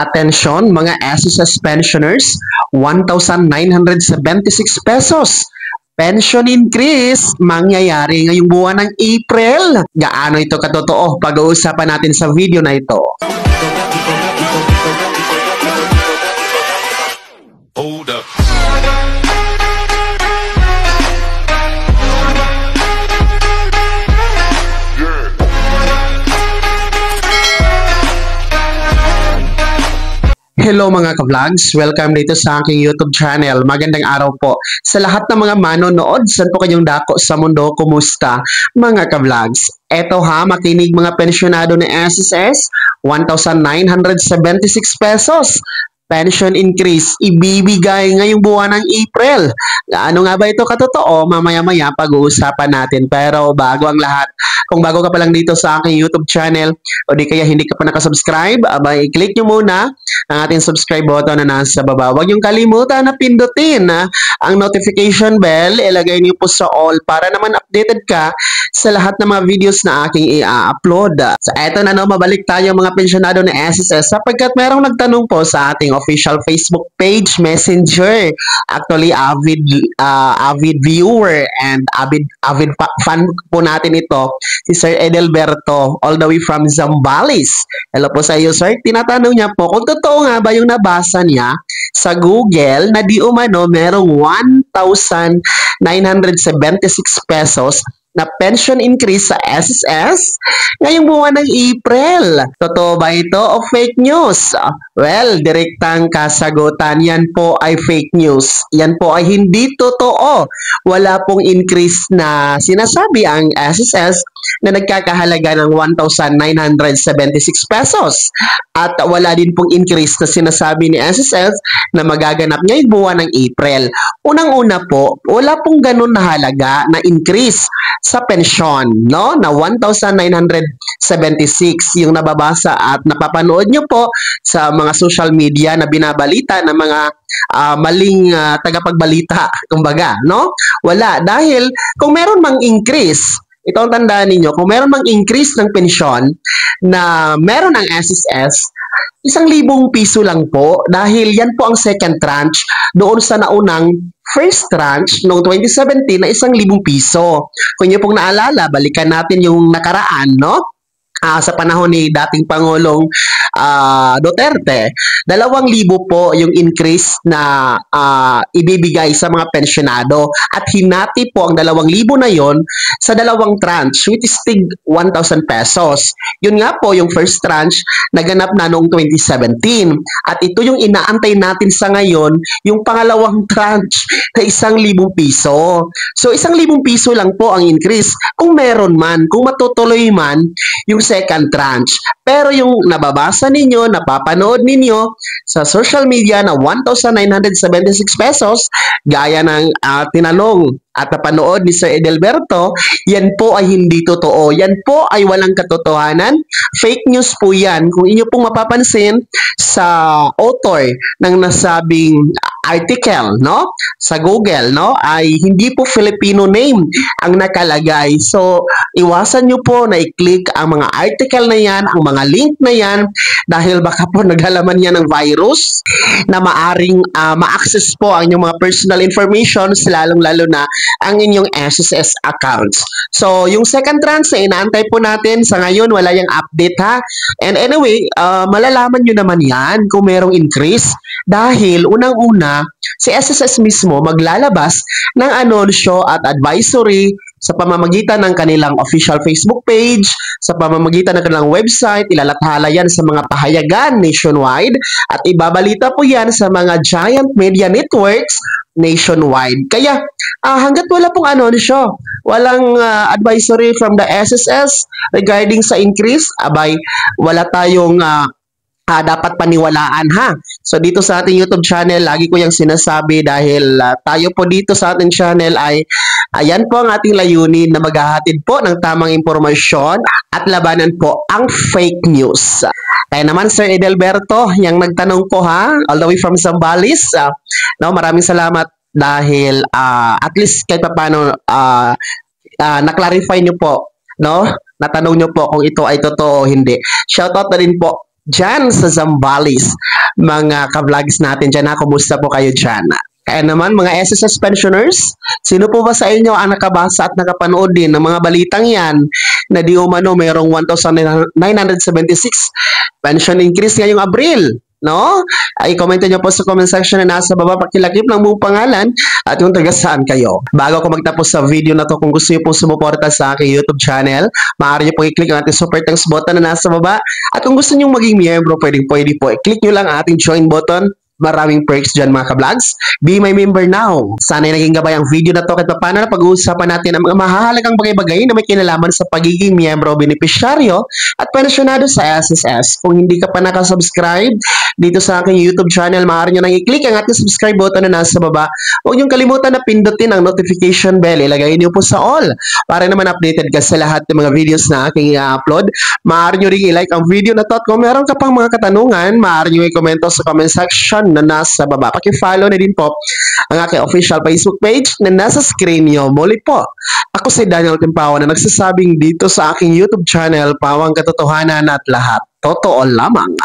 Attention mga SSS pensioners, 1,976 pesos. Pension increase mangyayari ngayong buwan ng April. Gaano ito katotoo? Pag-uusapan natin sa video na ito. Hold up. Hello mga ka-vlogs! Welcome dito sa aking YouTube channel. Magandang araw po sa lahat ng mga manonood. Saan po kayong dako sa mundo? Kumusta mga ka-vlogs? Eto ha, makinig mga pensyonado ng SSS, 1,976 pesos. Pension increase, ibibigay ngayong buwan ng April. Ano nga ba ito katotoo? Mamaya-maya pag-uusapan natin. Pero bago ang lahat, kung bago ka pa lang dito sa aking YouTube channel o di kaya hindi ka pa nakasubscribe, abay i-click nyo muna ang ating subscribe button na nasa baba. Huwag niyong kalimutan na pindutin ang notification bell. Ilagay niyo po sa all para naman updated ka sa lahat ng mga videos na aking i-upload. So eto na no, mabalik tayo mga pensyonado ng SSS sapagkat merong nagtanong po sa ating official Facebook page, Messenger. Actually, avid viewer and avid fan po natin ito, si Sir Edelberto, all the way from Zambales. Hello po sa iyo, sir. Tinatanong niya po kung totoo nga ba yung nabasa niya sa Google na di umano merong 1,976 pesos na pension increase sa SSS ngayong buwan ng April. Totoo ba ito o fake news? Well, direktang kasagutan, yan po ay fake news. Yan po ay hindi totoo. Wala pong increase na sinasabi ang SSS na nagkakahalaga ng 1,976 pesos. At wala din pong increase na sinasabi ni SSS na magaganap ngayong buwan ng April. Unang-una po, wala pong ganun na halaga na increase sa pensyon, no? Na 1,976 yung nababasa at napapanood nyo po sa mga social media na binabalita ng mga maling tagapagbalita, kumbaga, no? Wala. Dahil kung meron mang increase, ito ang tandaan ninyo, kung meron mang increase ng pensyon na meron ang SSS, 1,000 piso lang po dahil yan po ang second tranche doon sa naunang first tranche noong 2017 na 1,000 piso. Kung niyo pong naalala, balikan natin yung nakaraan, no? Sa panahon ni dating Pangulong Duterte, 2,000 po yung increase na ibibigay sa mga pensyonado at hinati po ang 2,000 na yon sa dalawang tranche which is tig 1,000 pesos. Yun nga po yung first tranche naganap na noong 2017 at ito yung inaantay natin sa ngayon, yung pangalawang tranche na 1,000 piso. So 1,000 piso lang po ang increase kung meron man, kung matutuloy man yung second tranche. Pero yung nababasa ninyo, napapanood ninyo sa social media na 1,976 pesos, gaya ng tinanong at napanood ni Sir Edelberto, yan po ay hindi totoo. Yan po ay walang katotohanan. Fake news po yan. Kung inyo pong mapapansin sa author ng nasabing article, no? Sa Google, no? Ay hindi po Filipino name ang nakalagay. So, iwasan nyo po na i-click ang mga article na yan, ang mga link na yan, dahil baka po naghalaman yan ng virus na maaring ma-access po ang inyong mga personal information, lalong-lalo na ang inyong SSS accounts. So, yung second tranche na inaantay po natin sa ngayon, wala yung update ha. And anyway, malalaman nyo naman yan kung merong increase dahil unang-una, si SSS mismo maglalabas ng anunsyo at advisory sa pamamagitan ng kanilang official Facebook page, sa pamamagitan ng kanilang website, ilalathala yan sa mga pahayagan nationwide at ibabalita po yan sa mga giant media networks nationwide. Kaya hanggat wala pong anunsyo, walang advisory from the SSS regarding sa increase, abay wala tayong dapat paniwalaan ha. So dito sa ating YouTube channel, lagi ko yung sinasabi dahil tayo po dito sa ating channel ay ayan po ang ating layunin na maghahatid po ng tamang impormasyon at labanan po ang fake news. Kaya naman Sir Edelberto, yung nagtanong po ha, all the way from Zambales, no, maraming salamat dahil at least kahit paano na-clarify nyo po, no? Natanong nyo po kung ito ay totoo o hindi. Shoutout na din po dyan sa Zambales. Mga ka-vlogs natin dyan, kumusta po kayo dyan? Kaya naman mga SSS pensioners, sino po ba sa inyo ang nakabasa at nakapanood din ng mga balitang yan na di umano mayroong 1,976 pension increase ngayong Abril? No? Ay, comment nyo po sa comment section na nasa baba, pakilagip ng buong pangalan at kung taga saan kayo. Bago ko magtapos sa video na to, kung gusto nyo po sumuporta sa aking YouTube channel, maaari nyo po i-click ang ating super thanks button na nasa baba. At kung gusto nyo maging miyembro, pwede po i-click nyo lang ang ating join button. Maraming perks dyan mga ka-vlogs. Be my member now. Sana'y naging gabay ang video na to kahit paano na pag-uusapan natin ang mga mahalagang bagay-bagay na may kinalaman sa pagiging miyembro o benepisyaryo at pensyonado sa SSS. Kung hindi ka pa nakasubscribe dito sa aking YouTube channel, maaari nyo nang i-click ang ating subscribe button na nasa baba. Huwag nyo kalimutan na pindutin ang notification bell. Ilagay nyo po sa all para naman updated ka sa lahat ng mga videos na aking i-upload. Maaari nyo rin i-like ang video na to at kung meron ka pang mga katanungan, maaari nyo i-komento sa comment section na nasa baba. Paki-follow na din po ang aking official Facebook page na nasa screen nyo. Muli po, ako si Daniel Timpawa na nagsasabing dito sa aking YouTube channel, pawang katotohanan at lahat totoo lamang.